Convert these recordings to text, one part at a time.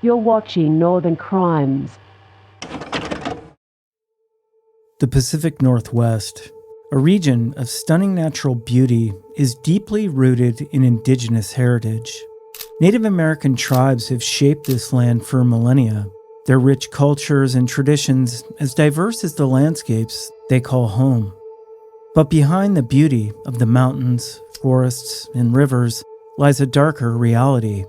You're watching Northern Crimes. The Pacific Northwest, a region of stunning natural beauty, is deeply rooted in Indigenous heritage. Native American tribes have shaped this land for millennia, their rich cultures and traditions as diverse as the landscapes they call home. But behind the beauty of the mountains, forests, and rivers lies a darker reality,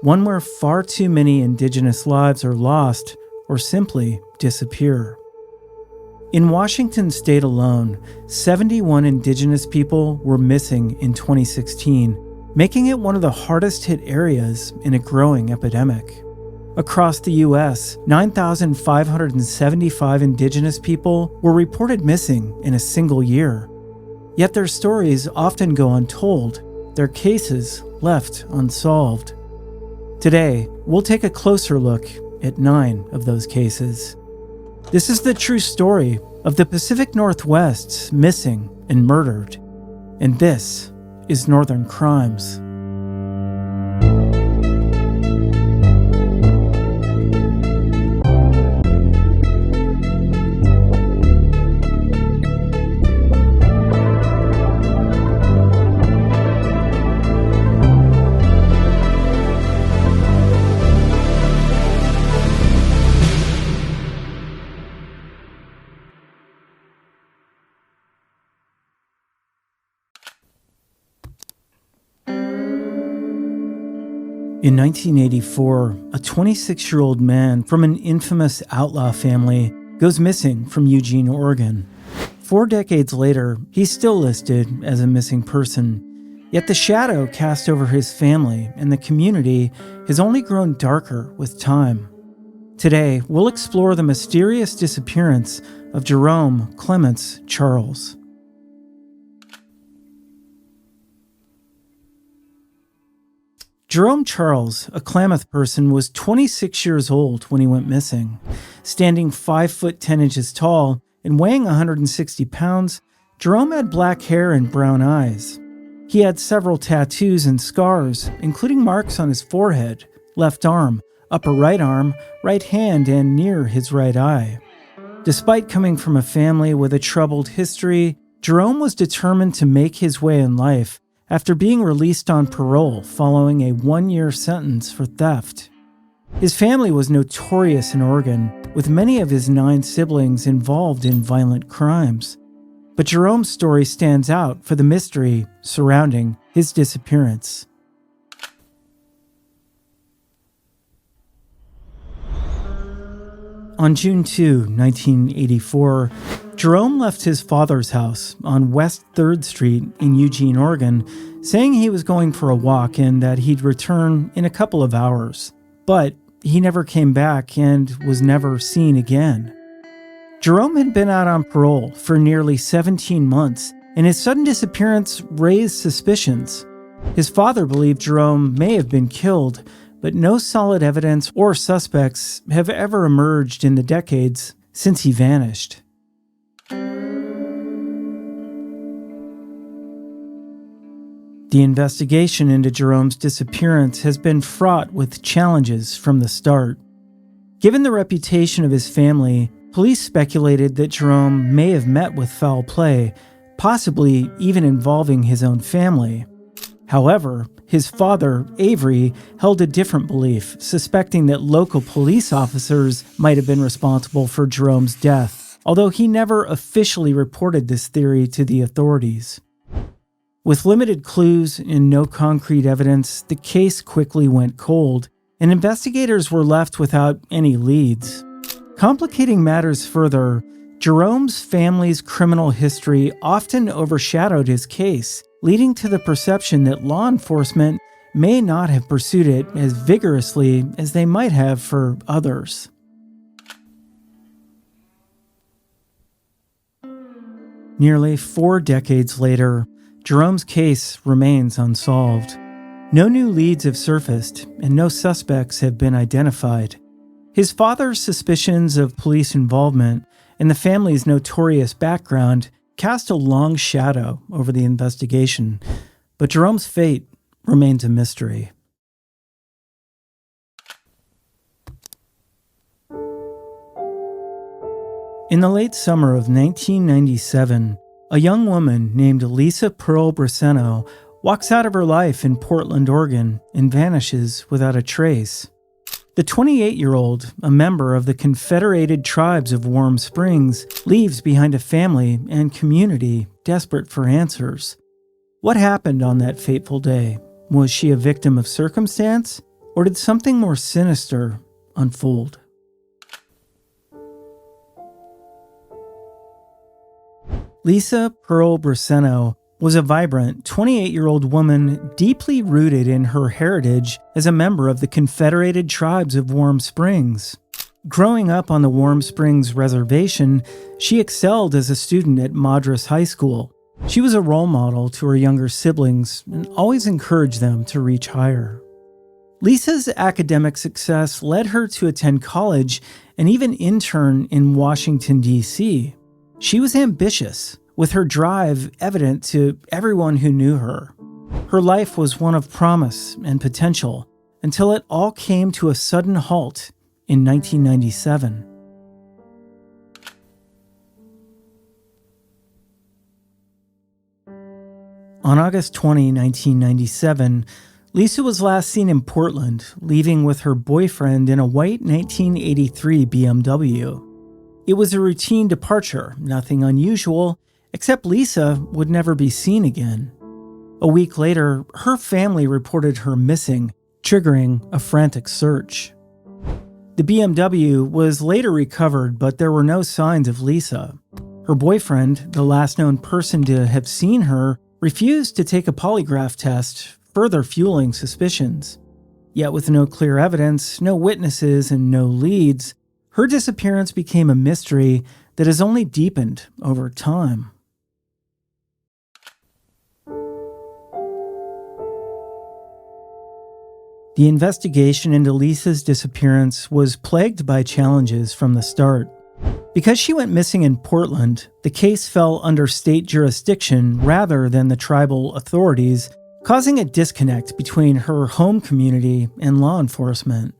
one where far too many Indigenous lives are lost or simply disappear. In Washington state alone, 71 Indigenous people were missing in 2016, making it one of the hardest hit areas in a growing epidemic. Across the U.S., 9,575 Indigenous people were reported missing in a single year. Yet their stories often go untold, their cases left unsolved. Today, we'll take a closer look at 9 of those cases. This is the true story of the Pacific Northwest's missing and murdered. And this is Northern Crimes. In 1984, a 26-year-old man from an infamous outlaw family goes missing from Eugene, Oregon. 4 decades later, he's still listed as a missing person, yet the shadow cast over his family and the community has only grown darker with time. Today, we'll explore the mysterious disappearance of Jerome Clements Charles. Jerome Charles, a Klamath person, was 26 years old when he went missing. Standing 5 foot 10 inches tall and weighing 160 pounds, Jerome had black hair and brown eyes. He had several tattoos and scars, including marks on his forehead, left arm, upper right arm, right hand, and near his right eye. Despite coming from a family with a troubled history, Jerome was determined to make his way in life after being released on parole following a 1-year sentence for theft. His family was notorious in Oregon, with many of his 9 siblings involved in violent crimes. But Jerome's story stands out for the mystery surrounding his disappearance. On June 2, 1984, Jerome left his father's house on West 3rd Street in Eugene, Oregon, saying he was going for a walk and that he'd return in a couple of hours. But he never came back and was never seen again. Jerome had been out on parole for nearly 17 months, and his sudden disappearance raised suspicions. His father believed Jerome may have been killed, but no solid evidence or suspects have ever emerged in the decades since he vanished. The investigation into Jerome's disappearance has been fraught with challenges from the start. Given the reputation of his family, police speculated that Jerome may have met with foul play, possibly even involving his own family. However, his father, Avery, held a different belief, suspecting that local police officers might have been responsible for Jerome's death, although he never officially reported this theory to the authorities. With limited clues and no concrete evidence, the case quickly went cold, and investigators were left without any leads. Complicating matters further, Jerome's family's criminal history often overshadowed his case, leading to the perception that law enforcement may not have pursued it as vigorously as they might have for others. Nearly 4 decades later, Jerome's case remains unsolved. No new leads have surfaced, and no suspects have been identified. His father's suspicions of police involvement and the family's notorious background cast a long shadow over the investigation, but Jerome's fate remains a mystery. In the late summer of 1997, a young woman named Lisa Pearl Briseno walks out of her life in Portland, Oregon, and vanishes without a trace. The 28-year-old, a member of the Confederated Tribes of Warm Springs, leaves behind a family and community desperate for answers. What happened on that fateful day? Was she a victim of circumstance, or did something more sinister unfold? Lisa Pearl Briseno was a vibrant 28-year-old woman deeply rooted in her heritage as a member of the Confederated Tribes of Warm Springs. Growing up on the Warm Springs Reservation, she excelled as a student at Madras High School. She was a role model to her younger siblings and always encouraged them to reach higher. Lisa's academic success led her to attend college and even intern in Washington, D.C. She was ambitious, with her drive evident to everyone who knew her. Her life was one of promise and potential until it all came to a sudden halt in 1997. On August 20, 1997, Lisa was last seen in Portland, leaving with her boyfriend in a white 1983 BMW. It was a routine departure, nothing unusual, except Lisa would never be seen again. A week later, her family reported her missing, triggering a frantic search. The BMW was later recovered, but there were no signs of Lisa. Her boyfriend, the last known person to have seen her, refused to take a polygraph test, further fueling suspicions. Yet with no clear evidence, no witnesses, and no leads, her disappearance became a mystery that has only deepened over time. The investigation into Lisa's disappearance was plagued by challenges from the start. Because she went missing in Portland, the case fell under state jurisdiction rather than the tribal authorities, causing a disconnect between her home community and law enforcement.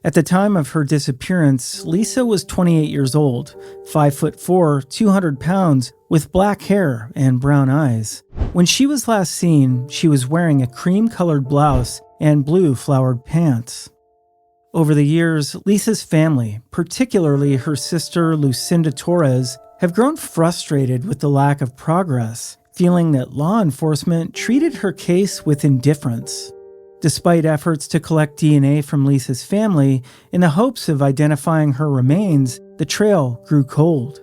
At the time of her disappearance, Lisa was 28 years old, 5'4", 200 pounds, with black hair and brown eyes. When she was last seen, she was wearing a cream-colored blouse and blue flowered pants. Over the years, Lisa's family, particularly her sister Lucinda Torres, have grown frustrated with the lack of progress, feeling that law enforcement treated her case with indifference. Despite efforts to collect DNA from Lisa's family in the hopes of identifying her remains, the trail grew cold.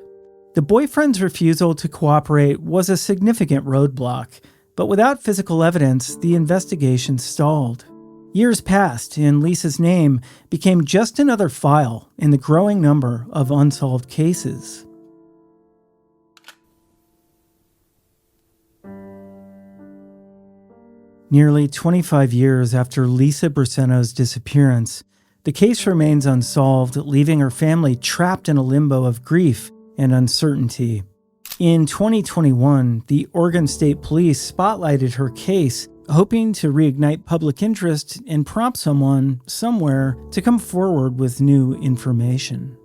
The boyfriend's refusal to cooperate was a significant roadblock, but without physical evidence, the investigation stalled. Years passed, and Lisa's name became just another file in the growing number of unsolved cases. Nearly 25 years after Lisa Briseno's disappearance, the case remains unsolved, leaving her family trapped in a limbo of grief and uncertainty. In 2021, the Oregon State Police spotlighted her case, hoping to reignite public interest and prompt someone, somewhere, to come forward with new information.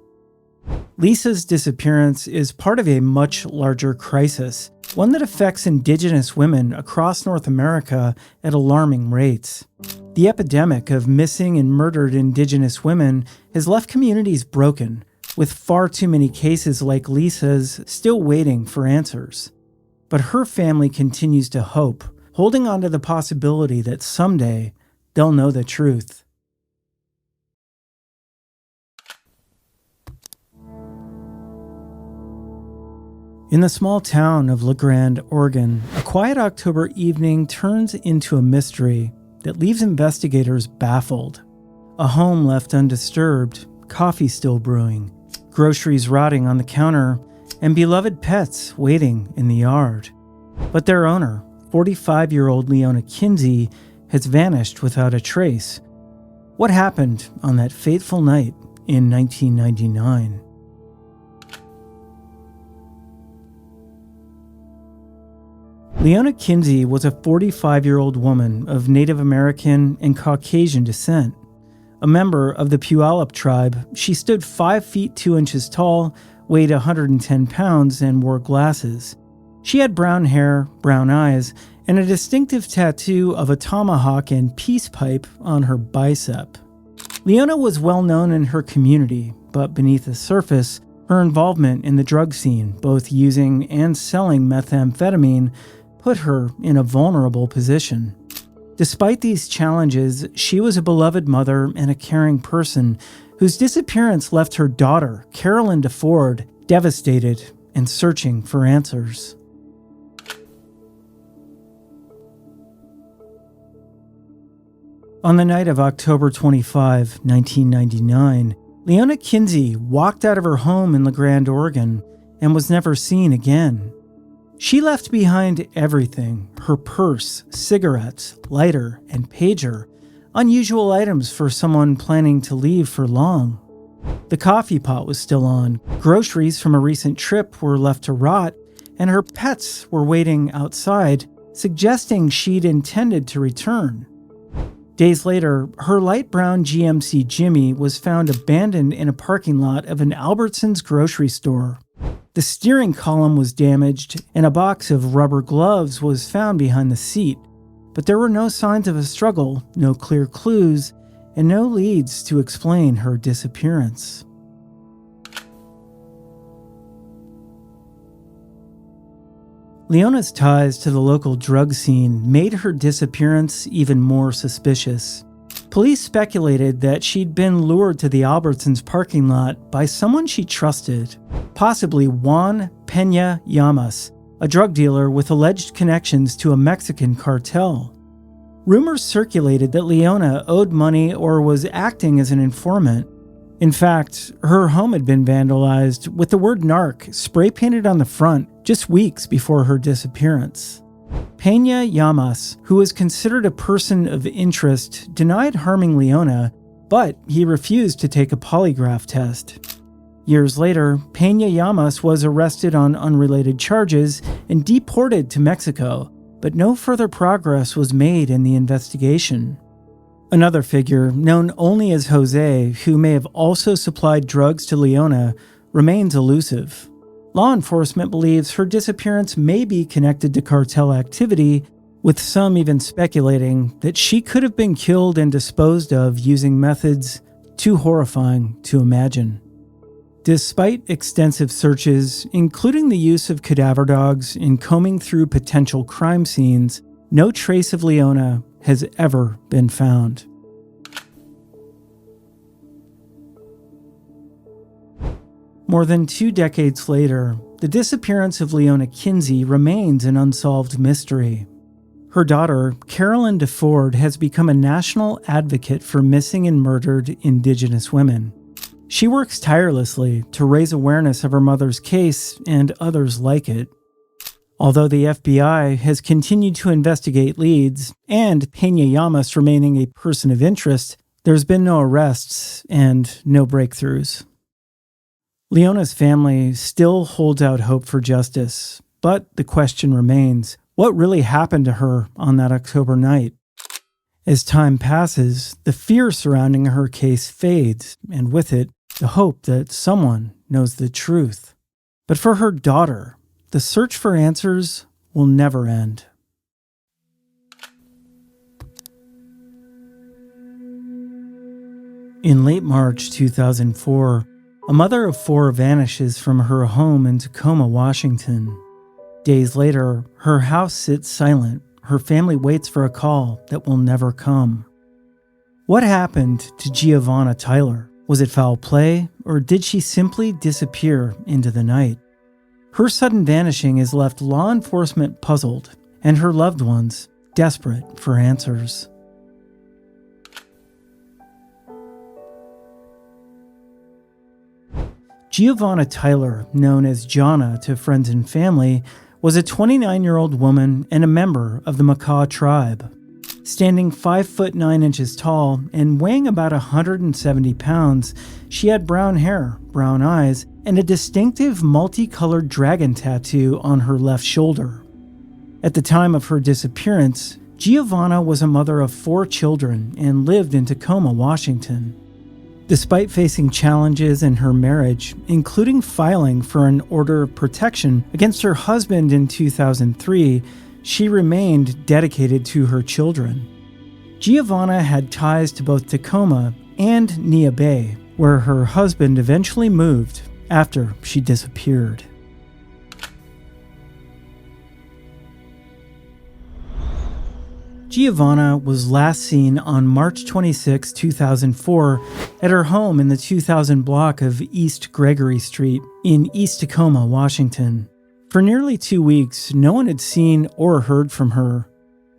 Lisa's disappearance is part of a much larger crisis, one that affects Indigenous women across North America at alarming rates. The epidemic of missing and murdered Indigenous women has left communities broken, with far too many cases like Lisa's still waiting for answers. But her family continues to hope, holding on to the possibility that someday they'll know the truth. In the small town of La Grande, Oregon, a quiet October evening turns into a mystery that leaves investigators baffled. A home left undisturbed, coffee still brewing, groceries rotting on the counter, and beloved pets waiting in the yard. But their owner, 45-year-old Leona Kinsey, has vanished without a trace. What happened on that fateful night in 1999? Leona Kinsey was a 45-year-old woman of Native American and Caucasian descent. A member of the Puyallup tribe, she stood 5 feet 2 inches tall, weighed 110 pounds, and wore glasses. She had brown hair, brown eyes, and a distinctive tattoo of a tomahawk and peace pipe on her bicep. Leona was well known in her community, but beneath the surface, her involvement in the drug scene, both using and selling methamphetamine, put her in a vulnerable position. Despite these challenges, she was a beloved mother and a caring person whose disappearance left her daughter, Carolyn DeFord, devastated and searching for answers. On the night of October 25, 1999, Leona Kinsey walked out of her home in La Grande, Oregon, and was never seen again. She left behind everything: her purse, cigarettes, lighter, and pager, unusual items for someone planning to leave for long. The coffee pot was still on, groceries from a recent trip were left to rot, and her pets were waiting outside, suggesting she'd intended to return. Days later, her light brown GMC Jimmy was found abandoned in a parking lot of an Albertsons grocery store. The steering column was damaged, and a box of rubber gloves was found behind the seat, but there were no signs of a struggle, no clear clues, and no leads to explain her disappearance. Leona's ties to the local drug scene made her disappearance even more suspicious. Police speculated that she'd been lured to the Albertsons parking lot by someone she trusted, possibly Juan Peña Llamas, a drug dealer with alleged connections to a Mexican cartel. Rumors circulated that Leona owed money or was acting as an informant. In fact, her home had been vandalized with the word narc spray-painted on the front just weeks before her disappearance. Peña Llamas, who was considered a person of interest, denied harming Leona, but he refused to take a polygraph test. Years later, Peña Llamas was arrested on unrelated charges and deported to Mexico, but no further progress was made in the investigation. Another figure, known only as Jose, who may have also supplied drugs to Leona, remains elusive. Law enforcement believes her disappearance may be connected to cartel activity, with some even speculating that she could have been killed and disposed of using methods too horrifying to imagine. Despite extensive searches, including the use of cadaver dogs in combing through potential crime scenes, no trace of Leona has ever been found. More than 2 decades later, the disappearance of Leona Kinsey remains an unsolved mystery. Her daughter, Carolyn DeFord, has become a national advocate for missing and murdered Indigenous women. She works tirelessly to raise awareness of her mother's case and others like it. Although the FBI has continued to investigate leads, and Peña Llamas remaining a person of interest, there's been no arrests and no breakthroughs. Leona's family still holds out hope for justice, but the question remains, what really happened to her on that October night? As time passes, the fear surrounding her case fades, and with it, the hope that someone knows the truth. But for her daughter, the search for answers will never end. In late March 2004, a mother of 4 vanishes from her home in Tacoma, Washington. Days later, her house sits silent. Her family waits for a call that will never come. What happened to Giovanna Tyler? Was it foul play, or did she simply disappear into the night? Her sudden vanishing has left law enforcement puzzled, and her loved ones desperate for answers. Giovanna Tyler, known as Jonna to friends and family, was a 29-year-old woman and a member of the Makah tribe. Standing 5'9" tall and weighing about 170 pounds, she had brown hair, brown eyes, and a distinctive multicolored dragon tattoo on her left shoulder. At the time of her disappearance, Giovanna was a mother of 4 children and lived in Tacoma, Washington. Despite facing challenges in her marriage, including filing for an order of protection against her husband in 2003, she remained dedicated to her children. Giovanna had ties to both Tacoma and Neah Bay, where her husband eventually moved after she disappeared. Giovanna was last seen on March 26, 2004, at her home in the 2000 block of East Gregory Street in East Tacoma, Washington. For nearly 2 weeks, no one had seen or heard from her.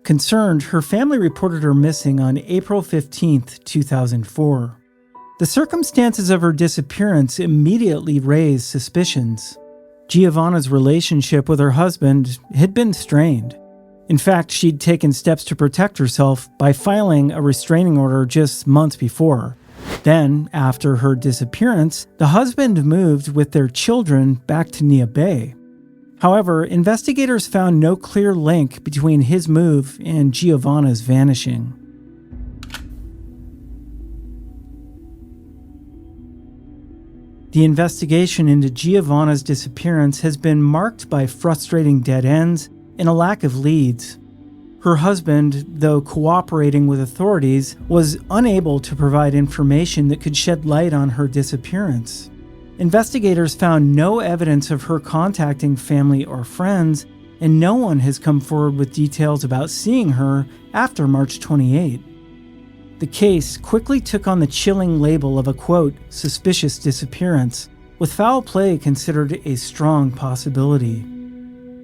Concerned, her family reported her missing on April 15, 2004. The circumstances of her disappearance immediately raised suspicions. Giovanna's relationship with her husband had been strained. In fact, she'd taken steps to protect herself by filing a restraining order just months before. Then, after her disappearance, the husband moved with their children back to Neah Bay. However, investigators found no clear link between his move and Giovanna's vanishing. The investigation into Giovanna's disappearance has been marked by frustrating dead ends and a lack of leads. Her husband, though cooperating with authorities, was unable to provide information that could shed light on her disappearance. Investigators found no evidence of her contacting family or friends, and no one has come forward with details about seeing her after March 28. The case quickly took on the chilling label of a, quote, suspicious disappearance, with foul play considered a strong possibility.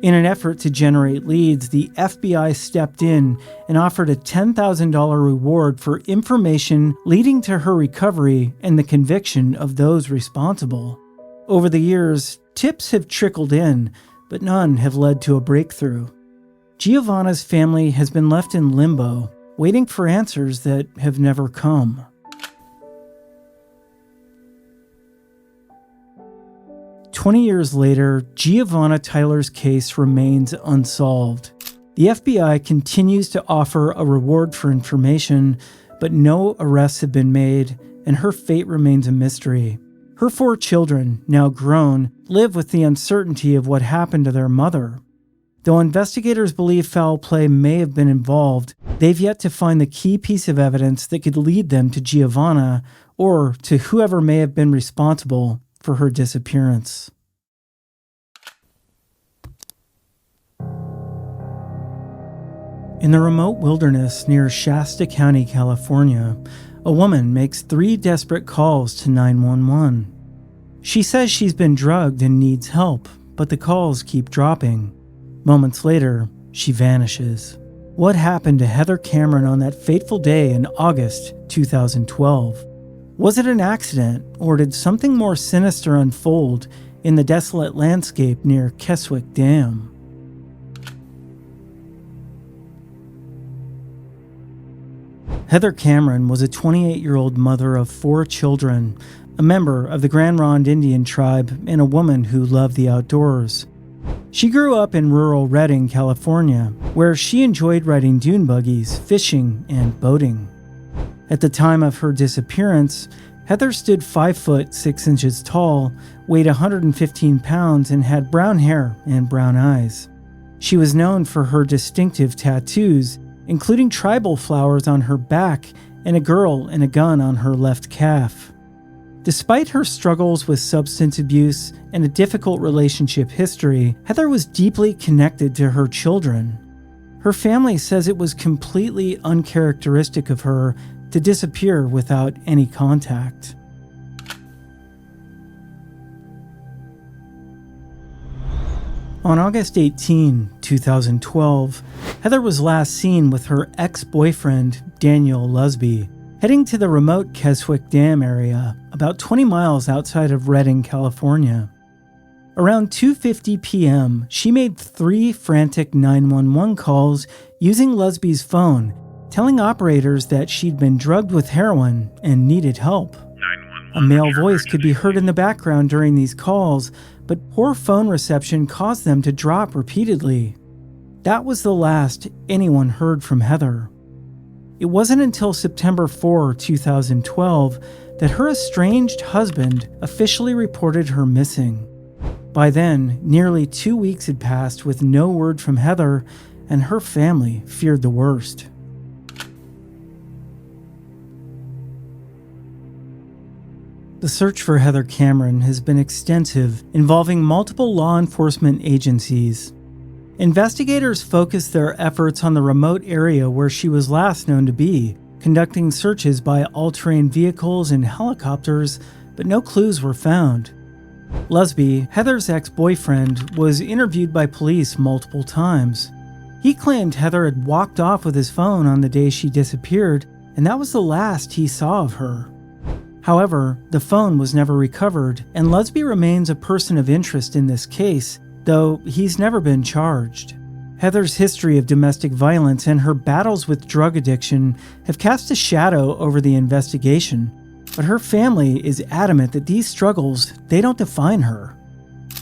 In an effort to generate leads, the FBI stepped in and offered a $10,000 reward for information leading to her recovery and the conviction of those responsible. Over the years, tips have trickled in, but none have led to a breakthrough. Giovanna's family has been left in limbo, waiting for answers that have never come. "20 years later, Giovanna Tyler's case remains unsolved. The FBI continues to offer a reward for information, but no arrests have been made, and her fate remains a mystery. Her 4 children, now grown, live with the uncertainty of what happened to their mother. Though investigators believe foul play may have been involved, they've yet to find the key piece of evidence that could lead them to Giovanna or to whoever may have been responsible for her disappearance." In the remote wilderness near Shasta County, California, a woman makes 3 desperate calls to 911. She says she's been drugged and needs help, but the calls keep dropping. Moments later, she vanishes. What happened to Heather Cameron on that fateful day in August 2012? Was it an accident, or did something more sinister unfold in the desolate landscape near Keswick Dam? Heather Cameron was a 28-year-old mother of 4 children, a member of the Grand Ronde Indian tribe, and a woman who loved the outdoors. She grew up in rural Redding, California, where she enjoyed riding dune buggies, fishing, and boating. At the time of her disappearance, Heather stood 5 foot 6 inches tall, weighed 115 pounds, and had brown hair and brown eyes. She was known for her distinctive tattoos, including tribal flowers on her back and a girl and a gun on her left calf. Despite her struggles with substance abuse and a difficult relationship history, Heather was deeply connected to her children. Her family says it was completely uncharacteristic of her to disappear without any contact. On August 18, 2012, Heather was last seen with her ex-boyfriend, Daniel Lusby, heading to the remote Keswick Dam area, about 20 miles outside of Redding, California. Around 2:50 p.m., she made 3 frantic 911 calls using Lusby's phone, telling operators that she'd been drugged with heroin and needed help. A male voice could be heard in the background during these calls, but poor phone reception caused them to drop repeatedly. That was the last anyone heard from Heather. It wasn't until September 4, 2012, that her estranged husband officially reported her missing. By then, nearly 2 weeks had passed with no word from Heather, and her family feared the worst. The search for Heather Cameron has been extensive, involving multiple law enforcement agencies. Investigators focused their efforts on the remote area where she was last known to be, conducting searches by all-terrain vehicles and helicopters, but no clues were found. Lusby, Heather's ex-boyfriend, was interviewed by police multiple times. He claimed Heather had walked off with his phone on the day she disappeared, and that was the last he saw of her. However, the phone was never recovered, and Lusby remains a person of interest in this case, though he's never been charged. Heather's history of domestic violence and her battles with drug addiction have cast a shadow over the investigation, but her family is adamant that these struggles, they don't define her.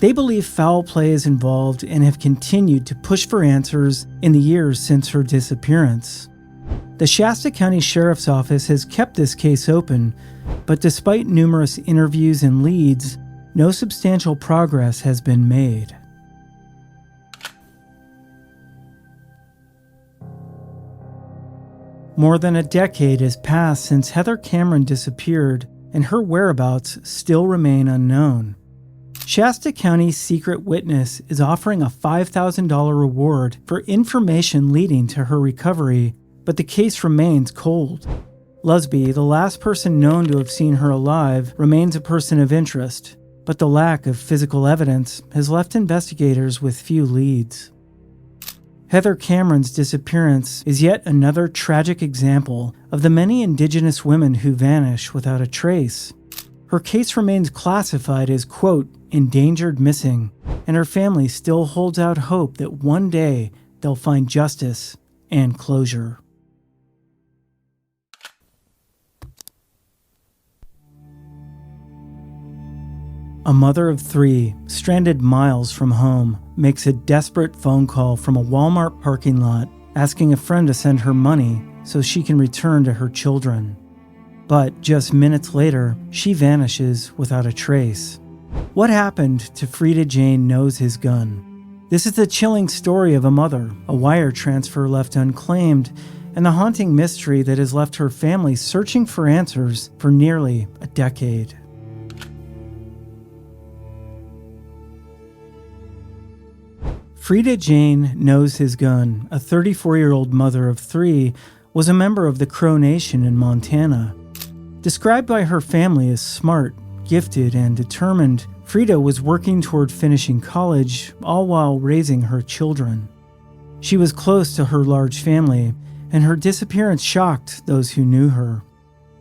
They believe foul play is involved and have continued to push for answers in the years since her disappearance. The Shasta County Sheriff's Office has kept this case open, but despite numerous interviews and leads, no substantial progress has been made. More than a decade has passed since Heather Cameron disappeared, and her whereabouts still remain unknown. Shasta County's secret witness is offering a $5,000 reward for information leading to her recovery, but the case remains cold. Lusby, the last person known to have seen her alive, remains a person of interest, but the lack of physical evidence has left investigators with few leads. Heather Cameron's disappearance is yet another tragic example of the many Indigenous women who vanish without a trace. Her case remains classified as, quote, endangered missing, and her family still holds out hope that one day they'll find justice and closure. A mother of 3, stranded miles from home, makes a desperate phone call from a Walmart parking lot asking a friend to send her money so she can return to her children. But just minutes later, she vanishes without a trace. What happened to Freda Jane knows his gun. This is the chilling story of a mother, a wire transfer left unclaimed, and the haunting mystery that has left her family searching for answers for nearly a decade. Freda Jane knows his gun, a 34-year-old mother of 3, was a member of the Crow Nation in Montana. Described by her family as smart, gifted, and determined, Freda was working toward finishing college, all while raising her children. She was close to her large family, and her disappearance shocked those who knew her.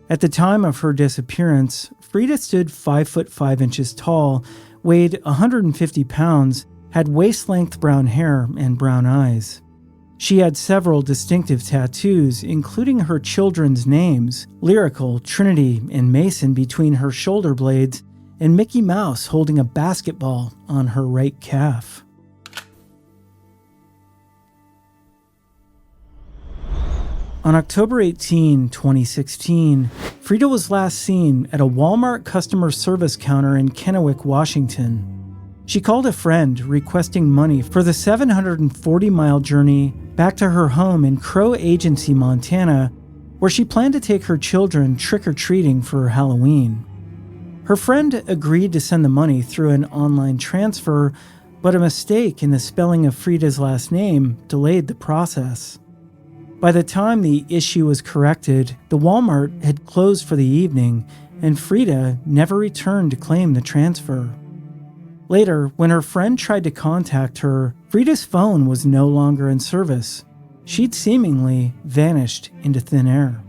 At the time of her disappearance, Freda stood 5 foot 5 inches tall, weighed 150 pounds, had waist-length brown hair and brown eyes. She had several distinctive tattoos, including her children's names, Lyrical, Trinity, and Mason between her shoulder blades, and Mickey Mouse holding a basketball on her right calf. On October 18, 2016, Freda was last seen at a Walmart customer service counter in Kennewick, Washington. She called a friend requesting money for the 740-mile journey back to her home in Crow Agency, Montana, where she planned to take her children trick-or-treating for Halloween. Her friend agreed to send the money through an online transfer, but a mistake in the spelling of Freda's last name delayed the process. By the time the issue was corrected, the Walmart had closed for the evening, and Freda never returned to claim the transfer. Later, when her friend tried to contact her, Freda's phone was no longer in service. She'd seemingly vanished into thin air.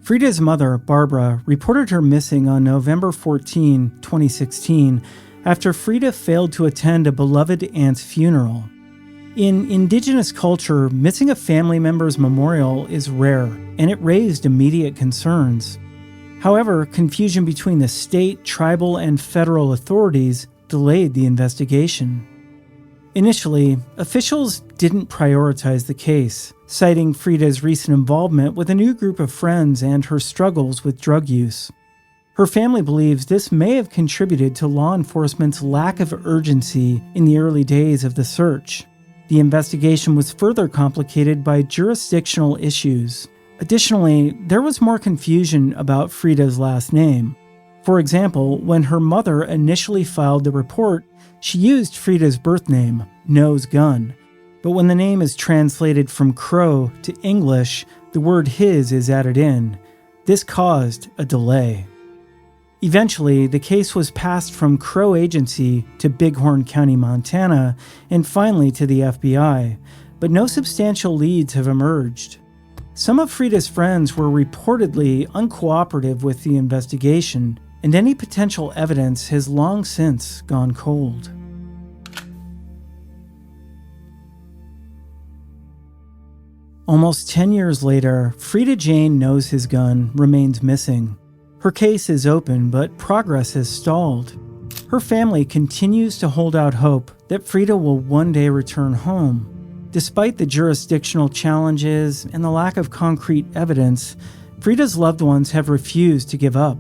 Freda's mother, Barbara, reported her missing on November 14, 2016, after Freda failed to attend a beloved aunt's funeral. In Indigenous culture, missing a family member's memorial is rare, and it raised immediate concerns. However, confusion between the state, tribal, and federal authorities delayed the investigation. Initially, officials didn't prioritize the case, citing Freda's recent involvement with a new group of friends and her struggles with drug use. Her family believes this may have contributed to law enforcement's lack of urgency in the early days of the search. The investigation was further complicated by jurisdictional issues. Additionally, there was more confusion about Freda's last name. For example, when her mother initially filed the report, she used Freda's birth name, Nose Gun. But when the name is translated from Crow to English, the word his is added in. This caused a delay. Eventually, the case was passed from Crow Agency to Bighorn County, Montana, and finally to the FBI, but no substantial leads have emerged. Some of Freda's friends were reportedly uncooperative with the investigation, and any potential evidence has long since gone cold. Almost 10 years later, Freda Jane Knows His Gun remains missing. Her case is open, but progress has stalled. Her family continues to hold out hope that Freda will one day return home. Despite the jurisdictional challenges and the lack of concrete evidence, Freda's loved ones have refused to give up.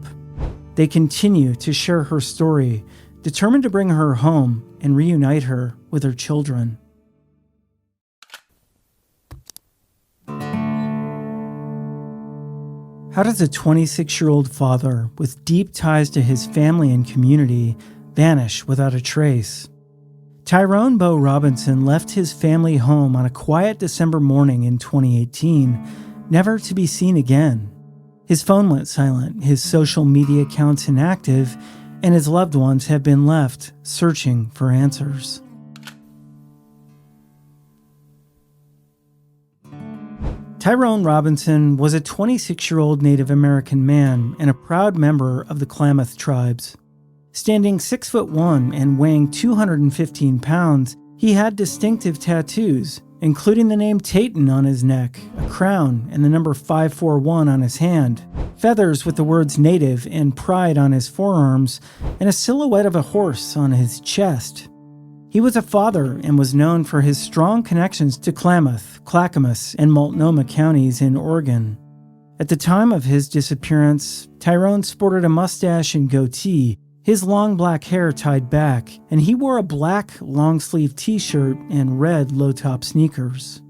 They continue to share her story, determined to bring her home and reunite her with her children. How does a 26-year-old father with deep ties to his family and community vanish without a trace? Tyrone Beau Robinson left his family home on a quiet December morning in 2018, never to be seen again. His phone went silent, his social media accounts inactive, and his loved ones have been left searching for answers. Tyrone Robinson was a 26-year-old Native American man and a proud member of the Klamath tribes. Standing 6'1" and weighing 215 pounds, he had distinctive tattoos, including the name Tayton on his neck, a crown, and the number 541 on his hand, feathers with the words Native and Pride on his forearms, and a silhouette of a horse on his chest. He was a father and was known for his strong connections to Klamath, Clackamas, and Multnomah counties in Oregon. At the time of his disappearance, Tyrone sported a mustache and goatee, his long black hair tied back, and he wore a black long-sleeve t-shirt and red low-top sneakers.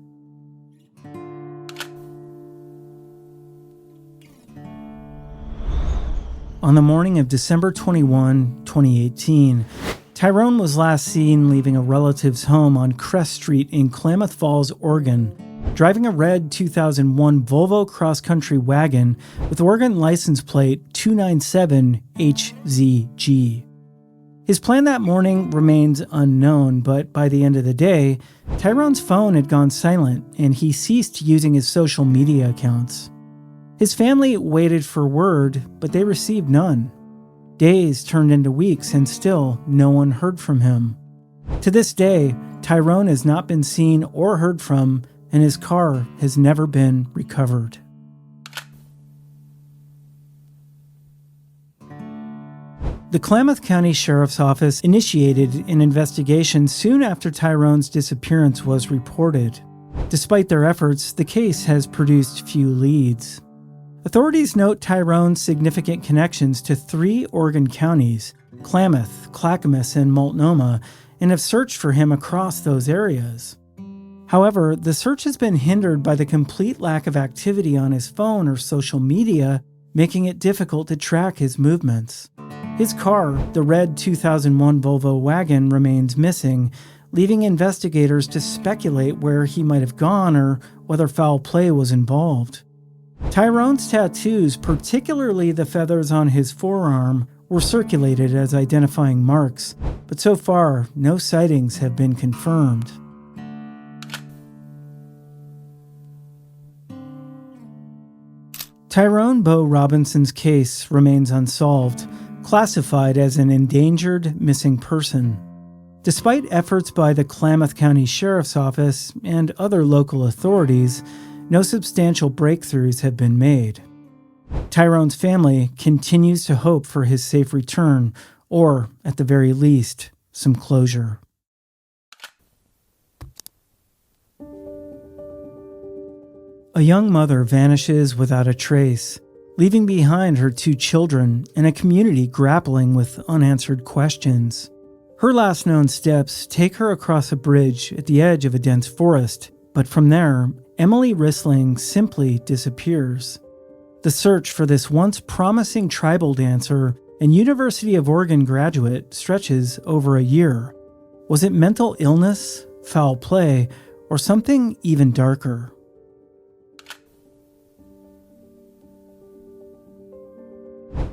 On the morning of December 21, 2018, Tyrone was last seen leaving a relative's home on Crest Street in Klamath Falls, Oregon, driving a red 2001 Volvo cross-country wagon with Oregon license plate 297HZG. His plan that morning remains unknown, but by the end of the day, Tyrone's phone had gone silent and he ceased using his social media accounts. His family waited for word, but they received none. Days turned into weeks and still no one heard from him. To this day, Tyrone has not been seen or heard from, and his car has never been recovered. The Klamath County Sheriff's Office initiated an investigation soon after Tyrone's disappearance was reported. Despite their efforts, the case has produced few leads. Authorities note Tyrone's significant connections to 3 Oregon counties, Klamath, Clackamas, and Multnomah, and have searched for him across those areas. However, the search has been hindered by the complete lack of activity on his phone or social media, making it difficult to track his movements. His car, the red 2001 Volvo wagon, remains missing, leaving investigators to speculate where he might have gone or whether foul play was involved. Tyrone's tattoos, particularly the feathers on his forearm, were circulated as identifying marks, but so far, no sightings have been confirmed. Tyrone Beau Robinson's case remains unsolved, classified as an endangered missing person. Despite efforts by the Klamath County Sheriff's Office and other local authorities, no substantial breakthroughs have been made. Tyrone's family continues to hope for his safe return, or, at the very least, some closure. A young mother vanishes without a trace, leaving behind her 2 children and a community grappling with unanswered questions. Her last known steps take her across a bridge at the edge of a dense forest, but from there, Emmilee Risling simply disappears. The search for this once promising tribal dancer and University of Oregon graduate stretches over a year. Was it mental illness, foul play, or something even darker?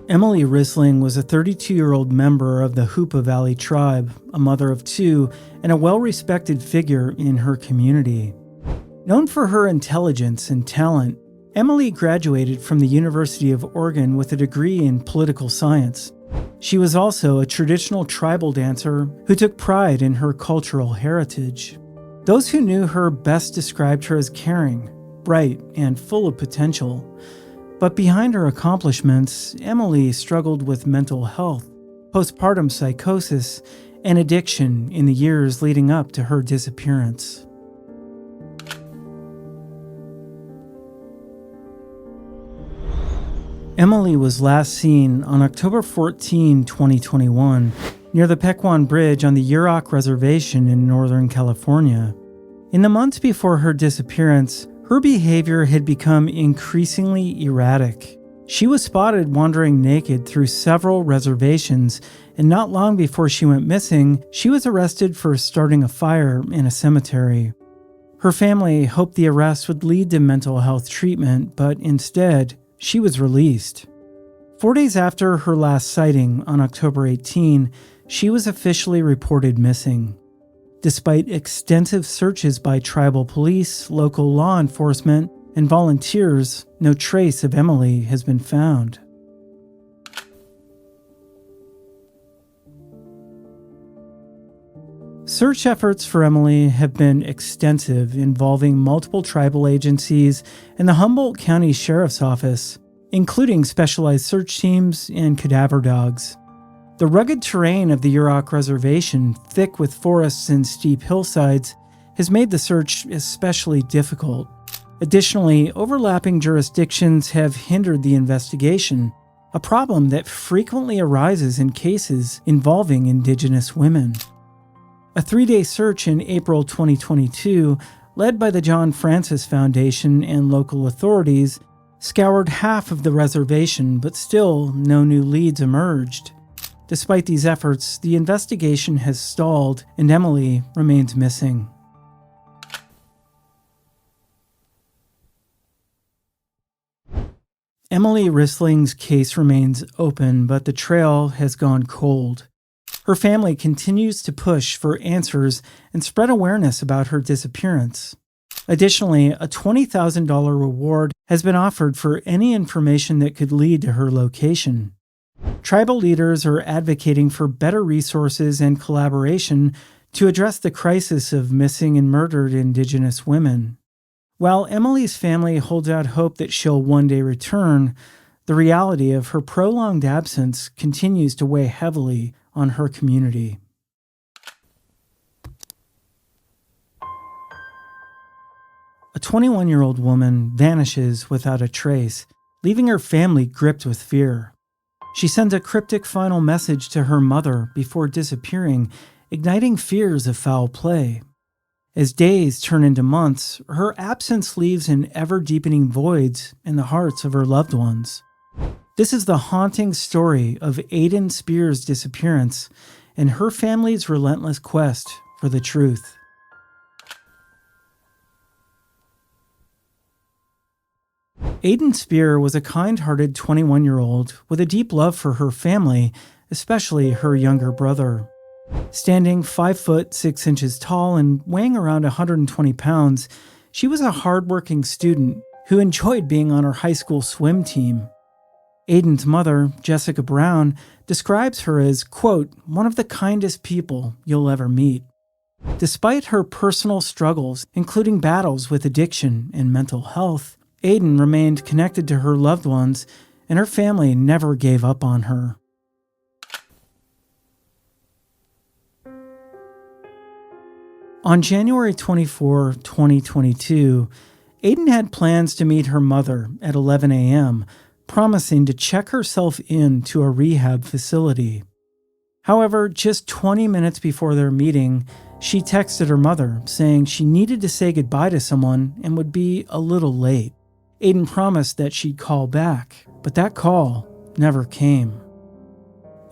Emmilee Risling was a 32-year-old member of the Hoopa Valley tribe, a mother of 2, and a well-respected figure in her community. Known for her intelligence and talent, Emmilee graduated from the University of Oregon with a degree in political science. She was also a traditional tribal dancer who took pride in her cultural heritage. Those who knew her best described her as caring, bright, and full of potential. But behind her accomplishments, Emmilee struggled with mental health, postpartum psychosis, and addiction in the years leading up to her disappearance. Emmilee was last seen on October 14, 2021, near the Pequon Bridge on the Yurok Reservation in Northern California. In the months before her disappearance, her behavior had become increasingly erratic. She was spotted wandering naked through several reservations, and not long before she went missing, she was arrested for starting a fire in a cemetery. Her family hoped the arrest would lead to mental health treatment, but instead, she was released. 4 days after her last sighting on October 18, she was officially reported missing. Despite extensive searches by tribal police, local law enforcement, and volunteers, no trace of Emmilee has been found. Search efforts for Emmilee have been extensive, involving multiple tribal agencies and the Humboldt County Sheriff's Office, including specialized search teams and cadaver dogs. The rugged terrain of the Yurok Reservation, thick with forests and steep hillsides, has made the search especially difficult. Additionally, overlapping jurisdictions have hindered the investigation, a problem that frequently arises in cases involving Indigenous women. A 3-day search in April 2022, led by the John Francis Foundation and local authorities, scoured half of the reservation, but still no new leads emerged. Despite these efforts, the investigation has stalled and Emmilee remains missing. Emmilee Risling's case remains open, but the trail has gone cold. Her family continues to push for answers and spread awareness about her disappearance. Additionally, a $20,000 reward has been offered for any information that could lead to her location. Tribal leaders are advocating for better resources and collaboration to address the crisis of missing and murdered Indigenous women. While Emilee's family holds out hope that she'll one day return, the reality of her prolonged absence continues to weigh heavily on her community. A 21-year-old woman vanishes without a trace, leaving her family gripped with fear. She sends a cryptic final message to her mother before disappearing, igniting fears of foul play. As days turn into months, her absence leaves an ever-deepening voids in the hearts of her loved ones. This is the haunting story of Aidan Spear's disappearance and her family's relentless quest for the truth. Aidan Spear was a kind-hearted 21-year-old with a deep love for her family, especially her younger brother. Standing 5 foot 6 inches tall and weighing around 120 pounds, she was a hardworking student who enjoyed being on her high school swim team. Aidan's mother, Jessica Brown, describes her as, quote, one of the kindest people you'll ever meet. Despite her personal struggles, including battles with addiction and mental health, Aidan remained connected to her loved ones, and her family never gave up on her. On January 24, 2022, Aiden had plans to meet her mother at 11 a.m., promising to check herself in to a rehab facility. However, just 20 minutes before their meeting, she texted her mother saying she needed to say goodbye to someone and would be a little late. Aiden promised that she'd call back, but that call never came.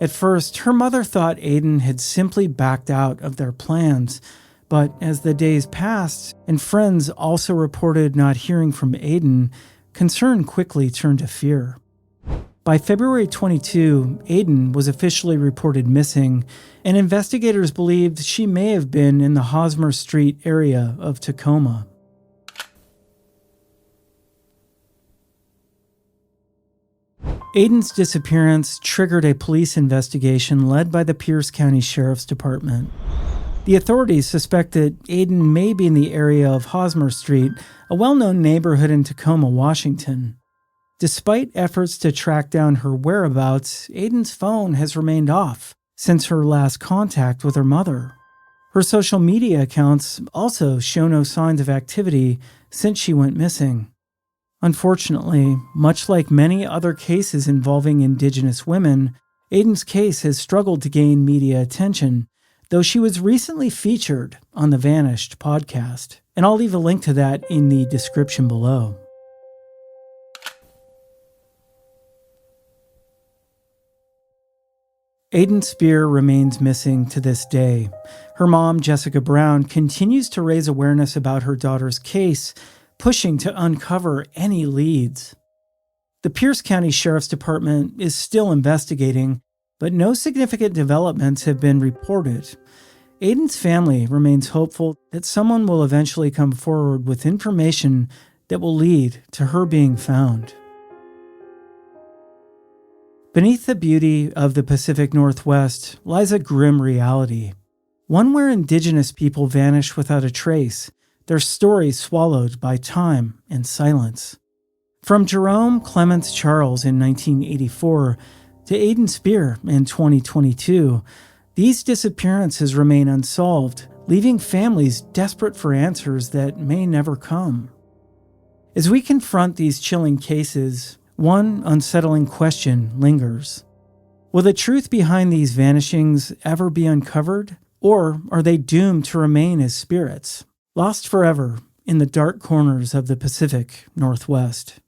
At first, her mother thought Aiden had simply backed out of their plans, but as the days passed and friends also reported not hearing from Aiden, concern quickly turned to fear. By February 22, Aiden was officially reported missing, and investigators believed she may have been in the Hosmer Street area of Tacoma. Aiden's disappearance triggered a police investigation led by the Pierce County Sheriff's Department. The authorities suspect that Aiden may be in the area of Hosmer Street, a well-known neighborhood in Tacoma, Washington. Despite efforts to track down her whereabouts, Aiden's phone has remained off since her last contact with her mother. Her social media accounts also show no signs of activity since she went missing. Unfortunately, much like many other cases involving Indigenous women, Aiden's case has struggled to gain media attention, though she was recently featured on the Vanished podcast, and I'll leave a link to that in the description below. Aidan Spear remains missing to this day. Her mom, Jessica Brown, continues to raise awareness about her daughter's case, pushing to uncover any leads. The Pierce County Sheriff's Department is still investigating, but no significant developments have been reported. Aiden's family remains hopeful that someone will eventually come forward with information that will lead to her being found. Beneath the beauty of the Pacific Northwest lies a grim reality, one where Indigenous people vanish without a trace, their stories swallowed by time and silence. From Jerome Clements Charles in 1984 to Aidan Spear in 2022, these disappearances remain unsolved, leaving families desperate for answers that may never come. As we confront these chilling cases, one unsettling question lingers. Will the truth behind these vanishings ever be uncovered, or are they doomed to remain as spirits, lost forever in the dark corners of the Pacific Northwest?